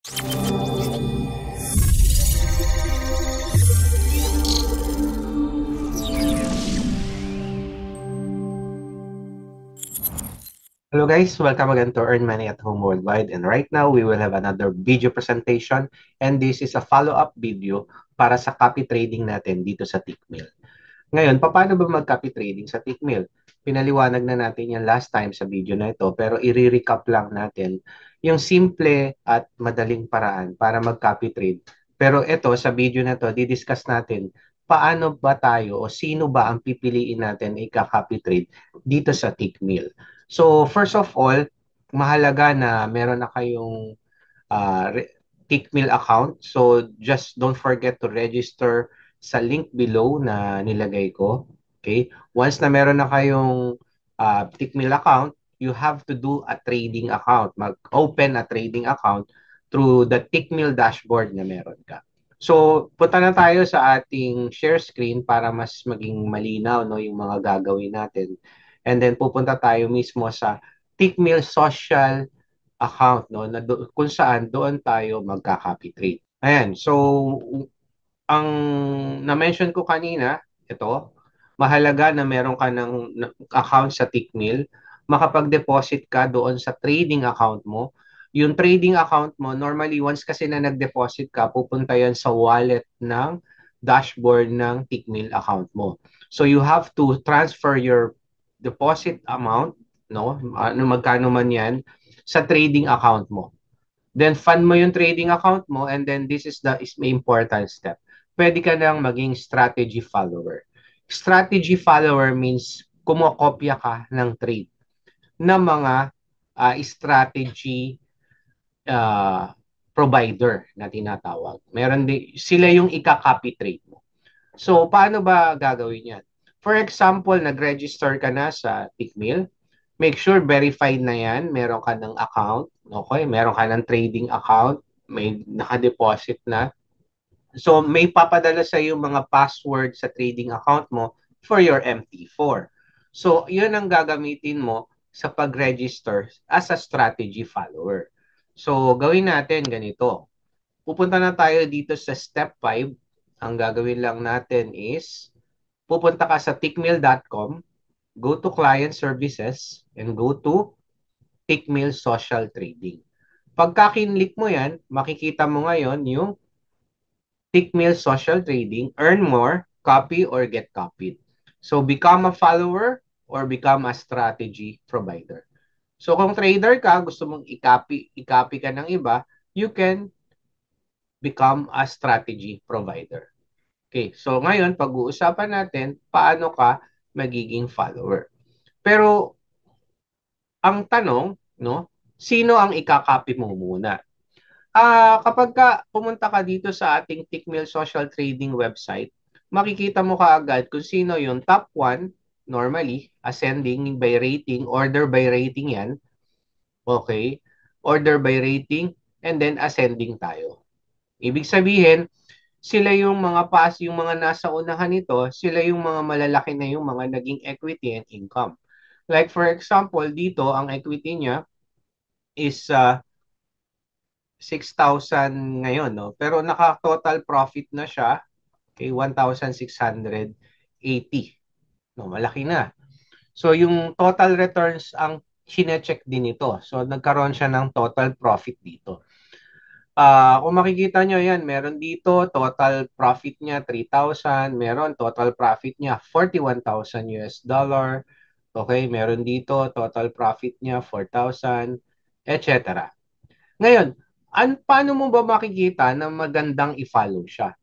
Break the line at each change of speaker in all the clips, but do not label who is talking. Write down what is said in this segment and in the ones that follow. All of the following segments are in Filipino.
Hello guys, welcome again to Earn Money at Home Worldwide, and right now we will have another video presentation, and this is a follow-up video para sa copy trading natin dito sa Tickmill. Ngayon, paano ba mag-copy trading sa Tickmill? Pinaliwanag na natin yan last time sa video na ito, pero i-recap lang natin yung simple at madaling paraan para mag-copy trade. Pero ito, sa video na to, didiscuss natin paano ba tayo o sino ba ang pipiliin natin i-copy trade dito sa Tickmill. So, first of all, mahalaga na meron na kayong uh, Tickmill account. So, just don't forget to register sa link below na nilagay ko. Okay? Once na meron na kayong Tickmill account, you have to do a trading account. Mag-open a trading account through the Tickmill dashboard na meron ka. So, punta na tayo sa ating share screen para mas maging malinaw no, yung mga gagawin natin. And then pupunta tayo mismo sa Tickmill social account no na kung saan doon tayo magka-copy trade. Ayan, so ang na-mention ko kanina, ito, mahalaga na meron ka ng account sa Tickmill, makapag-deposit ka doon sa trading account mo. Yung trading account mo, normally once kasi na nag-deposit ka, pupunta yan sa wallet ng dashboard ng Tickmill account mo. So you have to transfer your deposit amount, no? Ano magkano man 'yan sa trading account mo. Then fund mo yung trading account mo, and then this is the important step. Pwede ka nang maging strategy follower. Strategy follower means kumokopya ka ng trade ng mga strategy uh, provider na tinatawag. Sila yung ika-copy trade mo. So, paano ba gagawin yan? For example, nag-register ka na sa Tickmill. Make sure verified na yan. Meron ka ng account. Okay? Meron ka ng trading account. May naka-deposit na. So, may papadala sa iyo mga password sa trading account mo for your MT4. So, yun ang gagamitin mo sa pag-register as a strategy follower. So, gawin natin ganito. Pupunta na tayo dito sa step 5. Ang gagawin lang natin is pupunta ka sa tickmill.com, go to client services, and go to Tickmill Social Trading. Pagka kinlik mo yan, makikita mo ngayon yung Tickmill Social Trading, earn more, copy or get copied. So become a follower or become a strategy provider. So kung trader ka, gusto mong i-copy ka ng iba, you can become a strategy provider. Okay, so ngayon pag-uusapan natin paano ka magiging follower. Pero ang tanong, no, sino ang ikakopy mo muna? Kapag pumunta ka dito sa ating Tickmill Social Trading website, makikita mo kaagad kung sino yung top 1, normally, ascending by rating, order by rating yan. Okay? Order by rating, and then ascending tayo. Ibig sabihin, sila yung yung mga nasa unahan nito, sila yung mga malalaki na yung mga naging equity and income. Like for example, dito ang equity niya is 6,000 ngayon, no? Pero naka-total profit na siya, okay, 1,680. No, malaki na. So yung total returns ang chinecheck din ito. So nagkaroon siya ng total profit dito. Kung makikita nyo yan, meron dito, total profit niya 3,000, meron total profit niya 41,000 US dollar. Okay, meron dito, total profit niya 4,000, etc. Ngayon, paano mo ba makikita na magandang i-follow siya?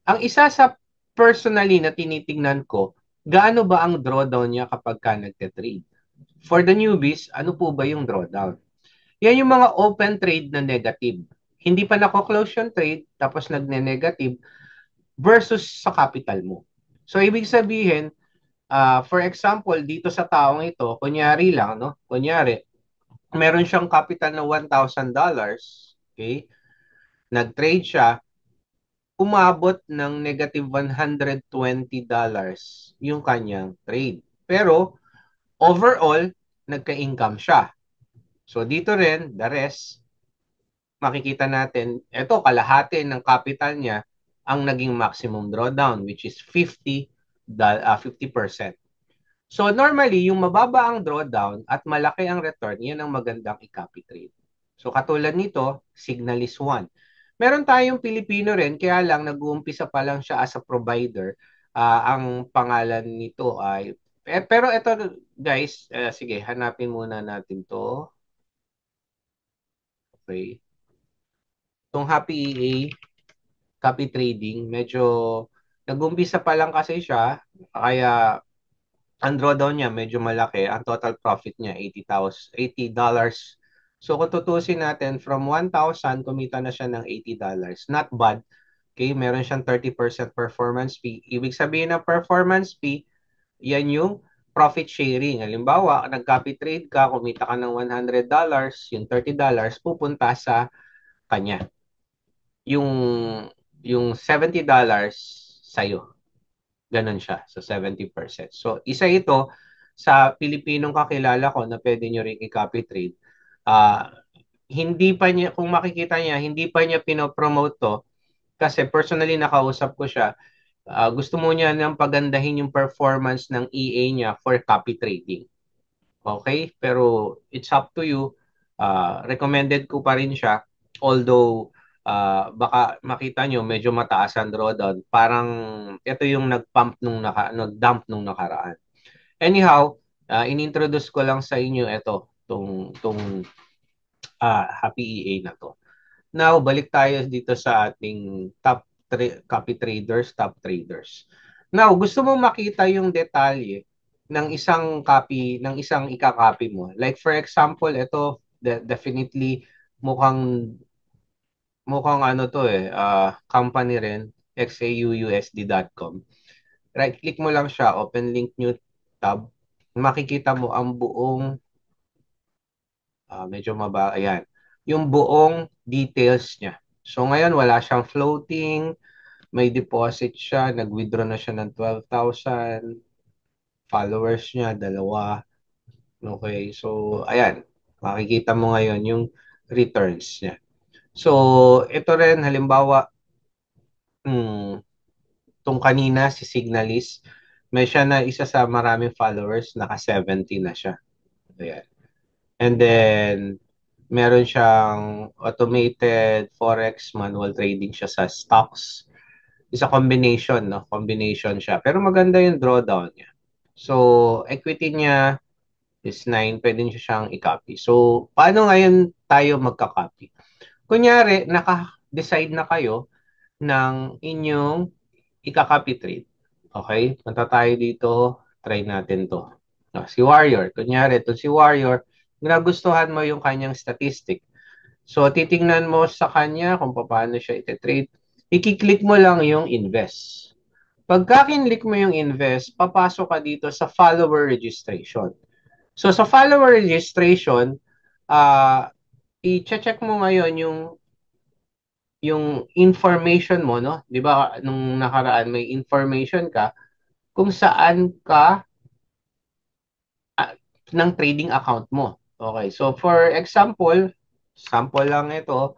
Ang isa sa personally na tinitingnan ko, gaano ba ang drawdown niya kapag ka nagte-trade? For the newbies, ano po ba yung drawdown? Yan yung mga open trade na negative. Hindi pa nako-close yung trade, tapos nagne-negative versus sa capital mo. So, ibig sabihin, for example, dito sa taong ito, kunyari lang, no? Kunyari, meron siyang capital na $1,000, okay? Nag-trade siya, umabot ng negative $120 yung kanyang trade. Pero, overall, nagka-income siya. So, dito rin, the rest, makikita natin, ito, kalahati ng capital niya ang naging maximum drawdown, which is 50%. So normally, yung mababa ang drawdown at malaki ang return, yan ang magandang i-copy trade. So katulad nito, Signalis One. Meron tayong Pilipino rin, kaya lang nag-uumpisa pa lang siya as a provider. Ang pangalan nito ay, pero ito guys, sige, hanapin muna natin to. Okay. Itong Happy EA, copy trading, medyo nag-umpisa pa lang kasi siya, kaya ang drawdown niya medyo malaki. Ang total profit niya, 80,000, $80. So kung tutusin natin, from 1,000, kumita na siya ng $80. Not bad. Okay, meron siyang 30% performance fee. Ibig sabihin ng performance fee, yan yung profit sharing. Halimbawa, nag-copy trade ka, kumita ka ng $100, yung $30 pupunta sa kanya. Yung $70 sa'yo. Ganon siya. So, 70%. So, isa ito sa Pilipinong kakilala ko na pwede nyo rin i-copy trade. Ah, hindi pa niya, kung makikita niya, hindi pa niya pinopromote to kasi personally nakausap ko siya. Gusto mo niya nang pagandahin yung performance ng EA niya for copy trading. Okay? Pero it's up to you. Recommended ko pa rin siya. Although, baka makita nyo, medyo mataas ang drawdown. Parang ito yung nag-dump nung nakaraan. Anyhow, inintroduce ko lang sa inyo ito, tong Happy EA na to. Now, balik tayo dito sa ating copy traders, top traders. Now, gusto mo makita yung detalye ng isang copy, ng isang ika-copy mo. Like for example, ito definitely mukhang mukhang ano to company rin, xauusd.com. Right click mo lang siya, open link new tab. Makikita mo ang buong medyo ayan, yung buong details niya. So ngayon wala siyang floating, may deposit siya, nag-withdraw na siya ng 12,000, followers niya, dalawa. Okay, so ayan, makikita mo ngayon yung returns niya. So ito rin, halimbawa, itong kanina, si Signalis, may siya na isa sa maraming followers, naka 70 na siya. Ayan. And then, meron siyang automated forex manual trading siya sa stocks. Is a combination, no? Combination siya. Pero maganda yung drawdown niya. So, equity niya is 9. Pwede niyo siyang i-copy. So, paano ngayon tayo magka-copy? Kunyari, naka-decide na kayo ng inyong ika-copy trade. Okay? Punta tayo dito. Try natin to. Si Warrior. Kunyari, ito si Warrior. Nagustuhan mo yung kanyang statistic. So, titingnan mo sa kanya kung paano siya ite-trade. I-click mo lang yung invest. Pagka kinlik mo yung invest, papasok ka dito sa follower registration. So, sa follower registration, i-check mo ngayon yung information mo, no? 'Di ba nung nakaraan may information ka kung saan ka ah, ng trading account mo. Okay. So, for example, sample lang ito.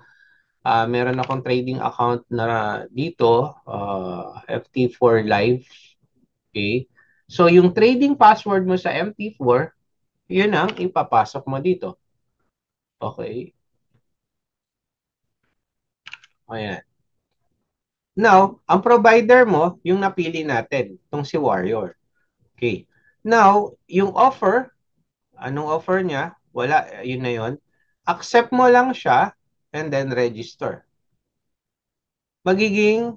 Meron akong trading account na dito, FT4 Live. Okay? So, yung trading password mo sa MT4, yun ang ipapasok mo dito. Okay? Ayan. Now, ang provider mo, yung napili natin, itong si Warrior. Okay. Now, yung offer, anong offer niya? Wala, yun na yun. Accept mo lang siya and then register. Magiging,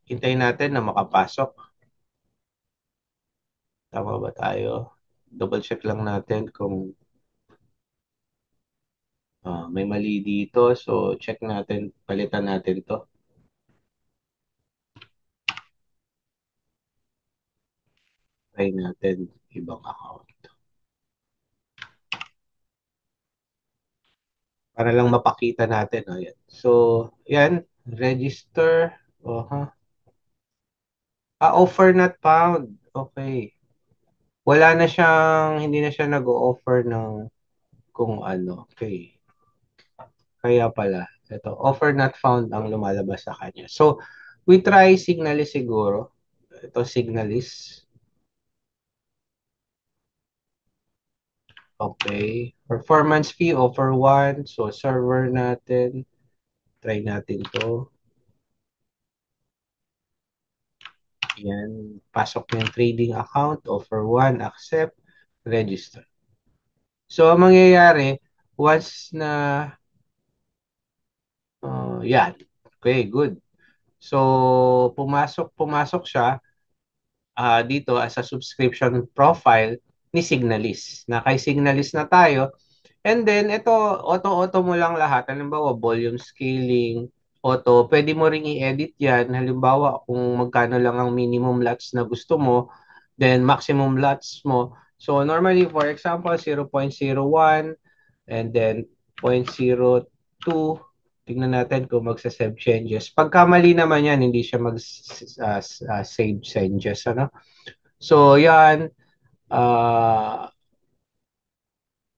hintayin natin na makapasok. Tama ba tayo? Double check lang natin kung may mali dito. So, check natin. Palitan natin to. Try natin ibang account. Para lang mapakita natin. Oh, yan. So, yan. Register. Offer not found. Okay. Wala na siyang, hindi na siya nag-o-offer ng kung ano. Okay. Kaya pala, ito, offer not found ang lumalabas sa kanya. So, we try Signalis siguro. Ito, Signalis. Okay. Performance fee, offer 1. So, server natin. Try natin to. Yan. Pasok yung trading account, offer 1, accept, register. So, ang mangyayari, once na, yan. Okay, good. So, pumasok siya dito as a subscription profile ni Signalis. Na kay Signalis na tayo. And then, ito, auto-auto mo lang lahat. Halimbawa, volume scaling, auto. Pwede mo ring i-edit yan. Halimbawa, kung magkano lang ang minimum lots na gusto mo, then maximum lots mo. So, normally, for example, 0.01 and then 0.02. Tingnan natin kung magsa-save changes. Pagka mali naman yan, hindi siya mag-save changes. Ano? So, yan. Uh,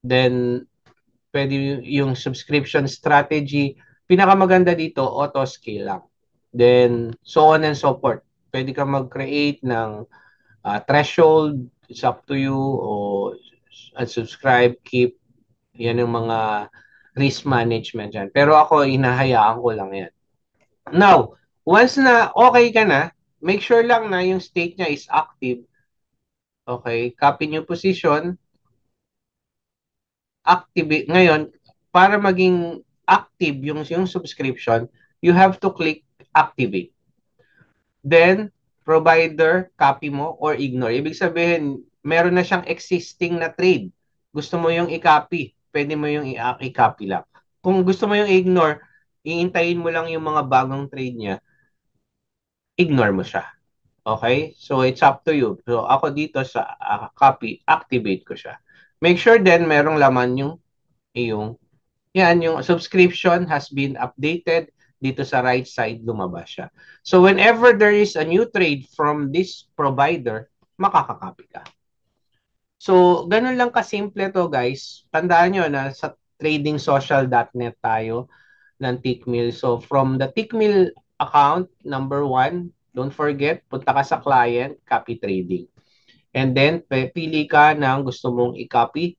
then, pwede yung subscription strategy. Pinakamaganda dito, auto-scale lang. Then, so on and so forth. Pwede ka mag-create ng threshold. It's up to you. O unsubscribe, keep. Yan yung mga risk management dyan. Pero ako, inahayaan ko lang yan. Now, once na okay ka na, make sure lang na yung state niya is active. Okay, copy new position, activate. Ngayon, para maging active yung subscription, you have to click activate. Then, provider, copy mo or ignore. Ibig sabihin, meron na siyang existing na trade. Gusto mo yung i-copy, pwede mo yung i-copy lang. Kung gusto mo yung ignore, iintayin mo lang yung mga bagong trade niya, ignore mo siya. Okay? So, it's up to you. So, ako dito sa copy, activate ko siya. Make sure then merong laman yung yan, yung subscription has been updated. Dito sa right side, lumabas siya. So, whenever there is a new trade from this provider, makakakopy ka. So, ganun lang kasimple to guys. Tandaan nyo na sa tradingsocial.net tayo ng Tickmill. So, from the Tickmill account, number 1, don't forget, punta ka sa client, copy trading. And then, pili ka ng gusto mong i-copy.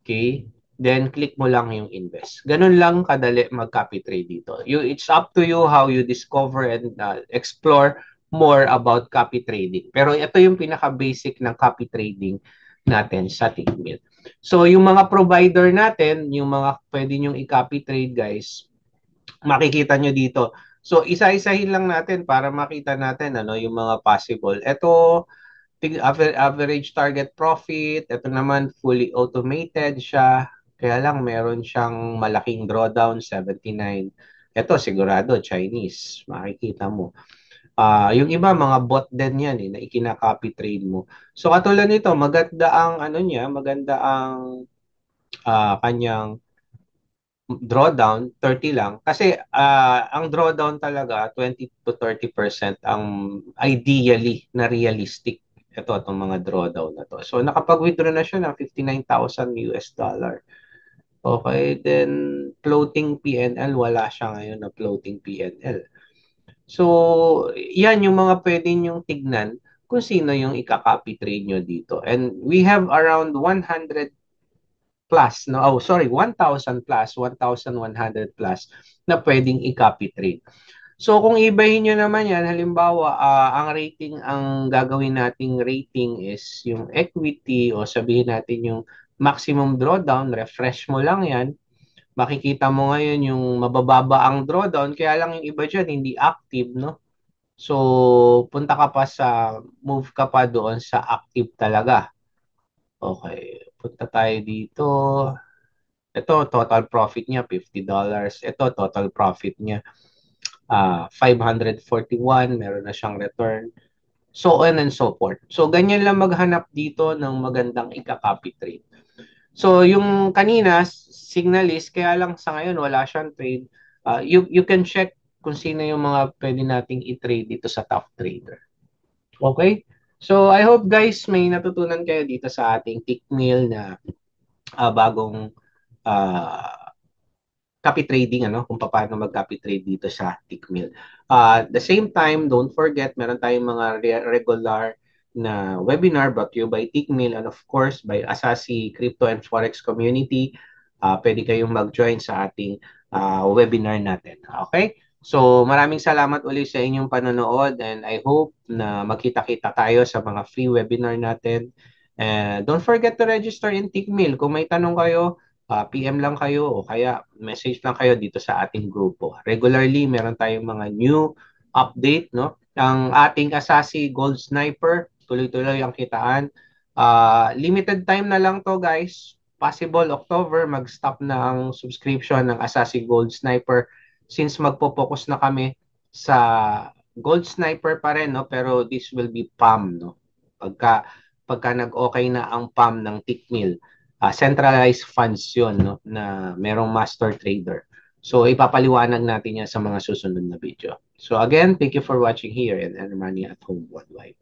Okay? Then, click mo lang yung invest. Ganun lang kadali mag-copy trade dito. It's up to you how you discover and explore more about copy trading. Pero ito yung pinaka-basic ng copy trading natin sa Tickmill. So, yung mga provider natin, yung mga pwede nyong i-copy trade, guys, makikita nyo dito. So, isa-isahin lang natin para makita natin ano yung mga possible. Ito, average target profit. Ito naman, fully automated siya. Kaya lang, meron siyang malaking drawdown, 79. Ito, sigurado, Chinese. Makikita mo. Yung iba, mga bot din yan na ikinaka-copy trade mo. So, katulad nito, maganda ang, maganda ang kanyang drawdown 30 lang kasi ang drawdown talaga 20 to 30% ang ideally na realistic itong mga drawdown na to. So nakapag-withdraw na siya ng 59,000 US dollar. Okay, then floating PNL wala siya ngayon na floating PNL. So yan yung mga pwede yung tignan kung sino yung ika-copy trade nyo dito. And we have around 100 plus, no? Oh, sorry, 1,000 plus, 1,100 plus na pwedeng i-copy trade. So, kung ibahin nyo naman yan, halimbawa, ang rating, ang gagawin nating rating is yung equity o sabihin natin yung maximum drawdown, refresh mo lang yan. Makikita mo ngayon yung mabababa ang drawdown, kaya lang yung iba dyan hindi active, no? So, punta ka pa move ka pa doon sa active talaga. Okay, punta tayo dito. Ito, total profit niya, $50. Ito, total profit niya, 541. Meron na siyang return. So on and so forth. So, ganyan lang maghanap dito ng magandang ika-copy trade. So, yung kanina, Signalis, kaya lang sa ngayon, wala siyang trade. You can check kung sino yung mga pwede nating i-trade dito sa top trader. Okay? So, I hope guys, may natutunan kayo dito sa ating Tickmill na bagong uh, copy trading, ano, kung paano mag-copy trade dito sa Tickmill. At the same time, don't forget, meron tayong mga regular na webinar brought to you by Tickmill and of course by Asasi Crypto and Forex Community. Pwede kayong mag-join sa ating webinar natin. Okay? So, maraming salamat ulit sa inyong panonood and I hope na magkita-kita tayo sa mga free webinar natin. And don't forget to register in Tickmill. Kung may tanong kayo, PM lang kayo o kaya message lang kayo dito sa ating grupo. Regularly, meron tayong mga new update, no? Ang ating Asasi Gold Sniper, tuloy-tuloy ang kitaan. Limited time na lang to, guys. Possible October, mag-stop na ang subscription ng Asasi Gold Sniper since magpo-focus na kami sa Gold Sniper pa rin, no? Pero this will be PAM, no? Pagka nag-okay na ang PAM ng Tickmill, centralized funds yun, no? Na merong master trader. So, ipapaliwanag natin yan sa mga susunod na video. So, again, thank you for watching here in Earn Money at Home Worldwide.